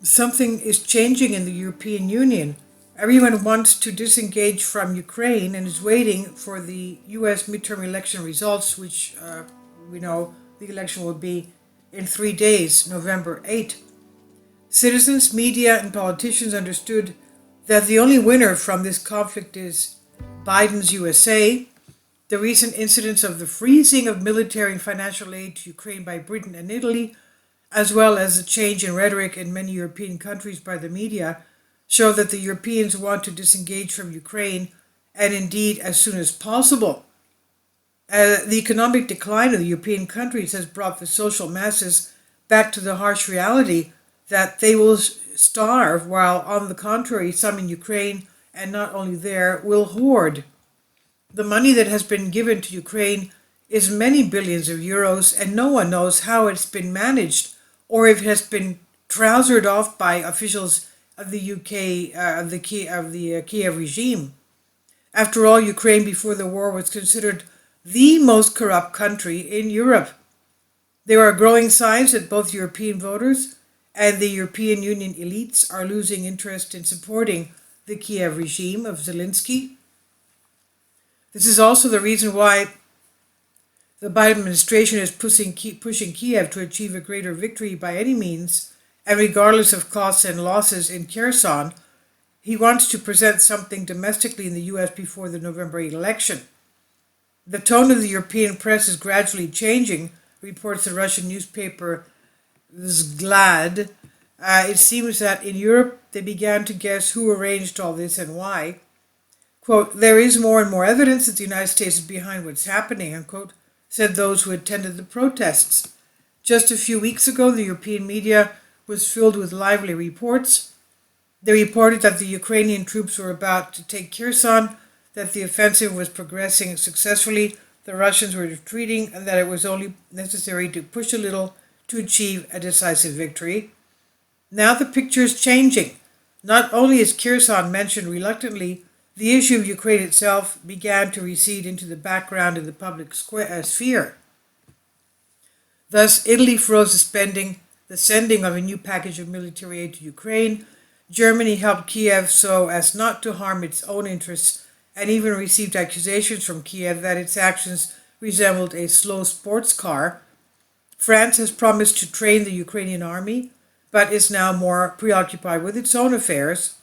Something is changing in the European Union. Everyone wants to disengage from Ukraine and is waiting for the US midterm election results, which we know the election will be in 3 days, November 8th. Citizens, media, and politicians understood that the only winner from this conflict is Biden's USA. The recent incidents of the freezing of military and financial aid to Ukraine by Britain and Italy, as well as the change in rhetoric in many European countries by the media, show that the Europeans want to disengage from Ukraine, and indeed as soon as possible. The economic decline of the European countries has brought the social masses back to the harsh reality that they will starve, while, on the contrary, some in Ukraine, and not only there, will hoard. The money that has been given to Ukraine is many billions of euros, and no one knows how it's been managed or if it has been trousered off by officials of the UK, of the Kiev regime. After all, Ukraine before the war was considered the most corrupt country in Europe. There are growing signs that both European voters and the European Union elites are losing interest in supporting the Kiev regime of Zelensky. This is also the reason why the Biden administration is pushing Kiev to achieve a greater victory by any means, and regardless of costs and losses in Kherson. He wants to present something domestically in the US before the November 8 election. The tone of the European press is gradually changing, reports the Russian newspaper Vzglad. It seems that in Europe they began to guess who arranged all this and why. Quote, there is more and more evidence that the United States is behind what's happening, unquote, said those who attended the protests. Just a few weeks ago, the European media was filled with lively reports. They reported that the Ukrainian troops were about to take Kherson, that the offensive was progressing successfully, the Russians were retreating, and that it was only necessary to push a little to achieve a decisive victory. Now the picture is changing. Not only is Kherson mentioned reluctantly, the issue of Ukraine itself began to recede into the background in the public sphere. Thus, Italy froze the sending of a new package of military aid to Ukraine. Germany helped Kiev so as not to harm its own interests, and even received accusations from Kiev that its actions resembled a slow sports car. France has promised to train the Ukrainian army, but is now more preoccupied with its own affairs.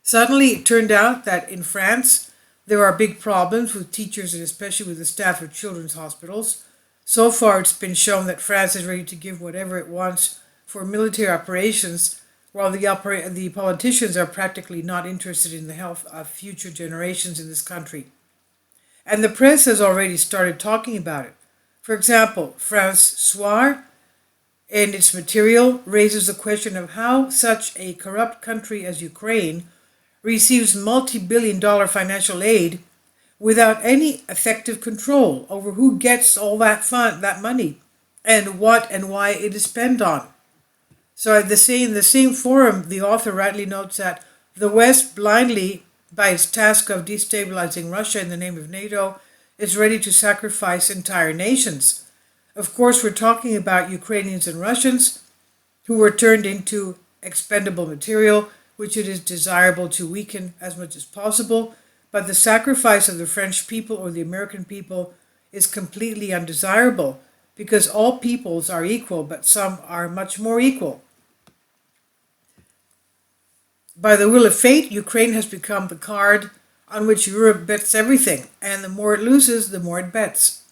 Suddenly, it turned out that in France, there are big problems with teachers and especially with the staff of children's hospitals. So far, it's been shown that France is ready to give whatever it wants for military operations, while the politicians are practically not interested in the health of future generations in this country. And the press has already started talking about it. For example, France Soir, in its material, raises the question of how such a corrupt country as Ukraine receives multi-billion-dollar financial aid without any effective control over who gets all that money, and what and why it is spent on. So in the same forum, the author rightly notes that the West blindly, by its task of destabilizing Russia in the name of NATO, is ready to sacrifice entire nations. Of course, we're talking about Ukrainians and Russians who were turned into expendable material, which it is desirable to weaken as much as possible, but the sacrifice of the French people or the American people is completely undesirable, because all peoples are equal, but some are much more equal. By the will of fate, Ukraine has become the card on which Europe bets everything, and the more it loses, the more it bets.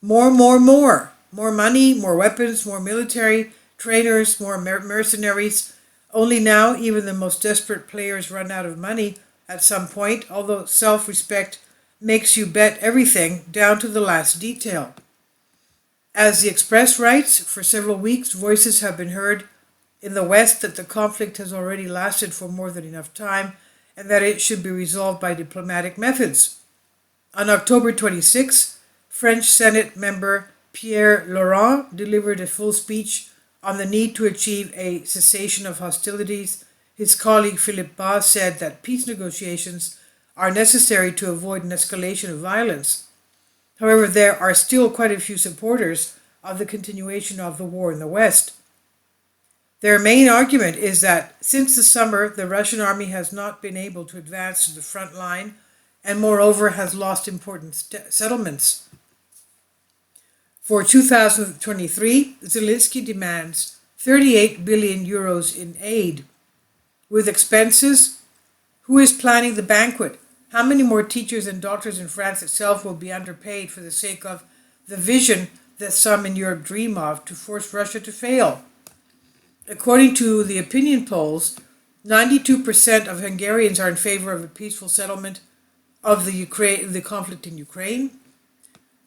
More, more, more. More money, more weapons, more military, trainers, more mercenaries. Only now, even the most desperate players run out of money at some point, although self-respect makes you bet everything down to the last detail. As the Express writes, for several weeks, voices have been heard in the West that the conflict has already lasted for more than enough time and that it should be resolved by diplomatic methods. On October 26, French Senate member Pierre Laurent delivered a full speech on the need to achieve a cessation of hostilities. His colleague Philippe Bas said that peace negotiations are necessary to avoid an escalation of violence. However, there are still quite a few supporters of the continuation of the war in the West. Their main argument is that since the summer, the Russian army has not been able to advance to the front line and moreover has lost important settlements. For 2023, Zelensky demands 38 billion euros in aid. With expenses, who is planning the banquet? How many more teachers and doctors in France itself will be underpaid for the sake of the vision that some in Europe dream of to force Russia to fail? According to the opinion polls, 92% of Hungarians are in favor of a peaceful settlement of the conflict in Ukraine.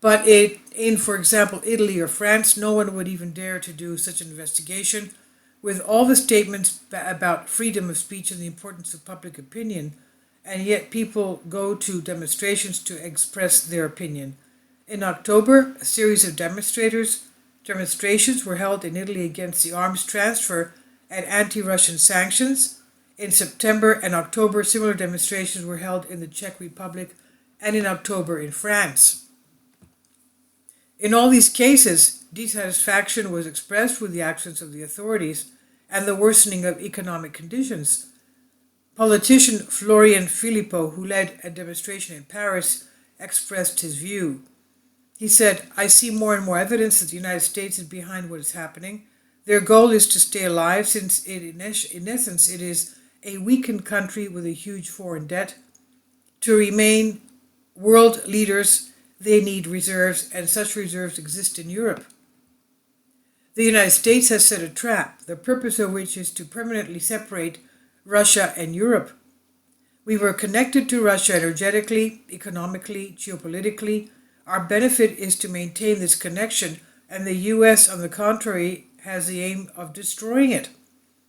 But in, for example, Italy or France, no one would even dare to do such an investigation. With all the statements about freedom of speech and the importance of public opinion, and yet people go to demonstrations to express their opinion. In October, a series of demonstrations were held in Italy against the arms transfer and anti-Russian sanctions. In September and October, similar demonstrations were held in the Czech Republic and in October in France. In all these cases, dissatisfaction was expressed with the actions of the authorities and the worsening of economic conditions. Politician Florian Philippot, who led a demonstration in Paris, expressed his view. He said, "I see more and more evidence that the United States is behind what is happening. Their goal is to stay alive since in essence it is a weakened country with a huge foreign debt. To remain world leaders, they need reserves, and such reserves exist in Europe. The United States has set a trap, the purpose of which is to permanently separate Russia and Europe. We were connected to Russia energetically, economically, geopolitically. Our benefit is to maintain this connection, and the US, on the contrary, has the aim of destroying it.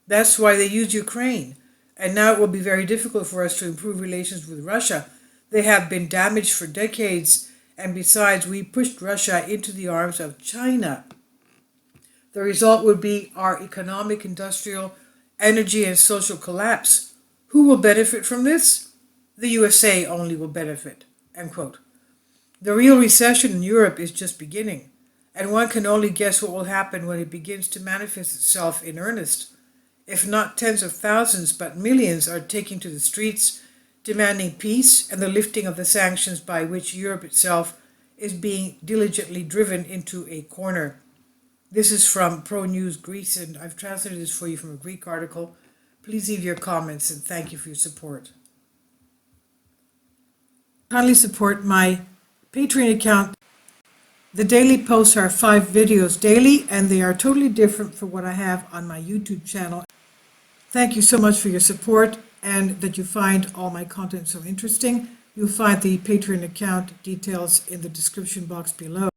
That's why they use Ukraine. And now it will be very difficult for us to improve relations with Russia. They have been damaged for decades, and besides, we pushed Russia into the arms of China. The result would be our economic, industrial, energy, and social collapse. Who will benefit from this? The USA only will benefit." End quote. The real recession in Europe is just beginning, and one can only guess what will happen when it begins to manifest itself in earnest. If not tens of thousands, but millions are taking to the streets, demanding peace and the lifting of the sanctions by which Europe itself is being diligently driven into a corner. This is from Pro News Greece, and I've translated this for you from a Greek article. Please leave your comments, and thank you for your support. Kindly support my Patreon account. The daily posts are 5 videos daily, and they are totally different from what I have on my YouTube channel. Thank you so much for your support, and that you find all my content so interesting. You'll find the Patreon account details in the description box below.